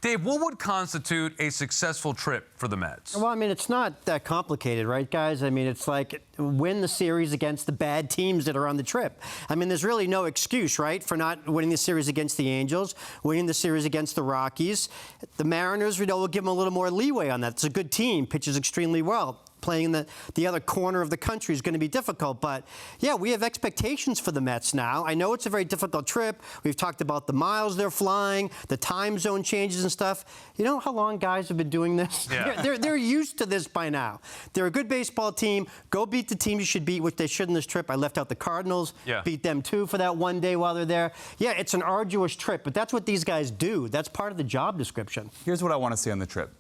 Dave, what would constitute a successful trip for the Mets? Well, I mean, it's not that complicated, right, guys? I mean, it's like win the series against the bad teams that are on the trip. I mean, there's really no excuse, right, for not winning the series against the Angels, winning the series against the Rockies. The Mariners, we'll give them a little more leeway on that. It's a good team, pitches extremely well. Playing the other corner of the country is going to be difficult. But, yeah, we have expectations for the Mets now. I know it's a very difficult trip. We've talked about the miles they're flying, the time zone changes and stuff. You know how long guys have been doing this? Yeah. They're used to this by now. They're a good baseball team. Go beat the team you should beat, which they should in this trip. I left out the Cardinals. Yeah. Beat them, too, for that one day while they're there. Yeah, it's an arduous trip, but that's what these guys do. That's part of the job description. Here's what I want to see on the trip.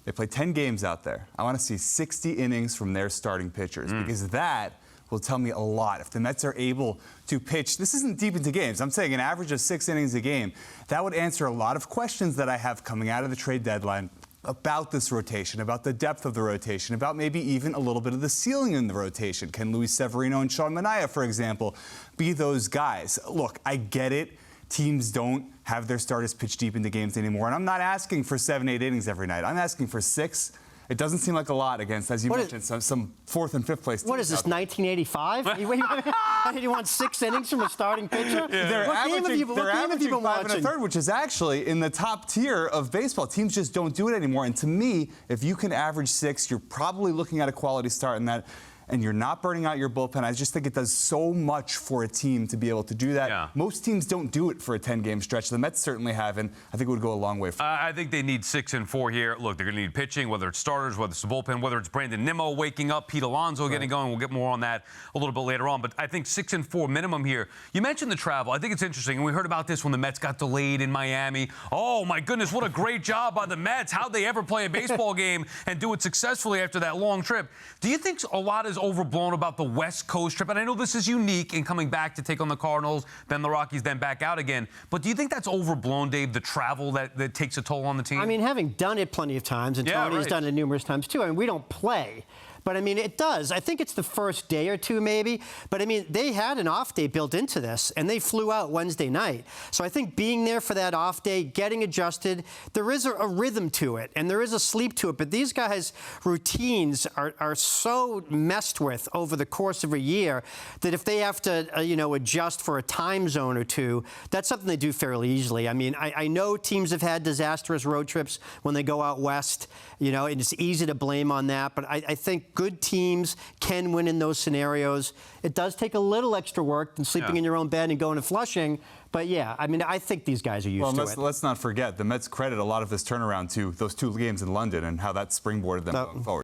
They play 10 games out there. I want to see 60 innings from their starting pitchers because that will tell me a lot. If the Mets are able to pitch, this isn't deep into games, I'm saying an average of 6 innings a game, that would answer a lot of questions that I have coming out of the trade deadline about this rotation, about the depth of the rotation, about maybe even a little bit of the ceiling in the rotation. Can Luis Severino and Sean Manaea, for example, be those guys? Look, I get it. Teams don't have their starters pitch deep into games anymore. And I'm not asking for 7-8 innings every night. I'm asking for 6. It doesn't seem like a lot against, as you mentioned, some 4th and 5th place teams. What is this, 1985? You want 6 innings from a starting pitcher? Yeah. What game have you been watching? 5 1/3, which is actually in the top tier of baseball. Teams just don't do it anymore. And to me, if you can average 6, you're probably looking at a quality start in that. And you're not burning out your bullpen. I just think it does so much for a team to be able to do that. Yeah. Most teams don't do it for a 10-game stretch. The Mets certainly have, and I think it would go a long way for them. I think they need 6 and 4 here. Look, they're going to need pitching, whether it's starters, whether it's the bullpen, whether it's Brandon Nimmo waking up, Pete Alonso getting going. We'll get more on that a little bit later on. But I think 6 and 4 minimum here. You mentioned the travel. I think it's interesting, and we heard about this when the Mets got delayed in Miami. Oh, my goodness, what a great job by the Mets. How'd they ever play a baseball game and do it successfully after that long trip? Do you think a lot is overblown about the West Coast trip? And I know this is unique in coming back to take on the Cardinals, then the Rockies, then back out again. But do you think that's overblown, Dave, the travel that takes a toll on the team? I mean, having done it plenty of times, and Tony's done it numerous times, too. I mean, we don't play. But, I mean, it does. I think it's the first day or two, maybe. But, I mean, they had an off day built into this, and they flew out Wednesday night. So I think being there for that off day, getting adjusted, there is a rhythm to it, and there is a sleep to it. But these guys' routines are so messed with over the course of a year that if they have to, adjust for a time zone or two, that's something they do fairly easily. I mean, I know teams have had disastrous road trips when they go out west, and it's easy to blame on that. But I think good teams can win in those scenarios. It does take a little extra work than sleeping in your own bed and going to Flushing. But, yeah, I mean, I think these guys are used to it. Let's not forget, the Mets credit a lot of this turnaround to those 2 games in London and how that springboarded them going forward.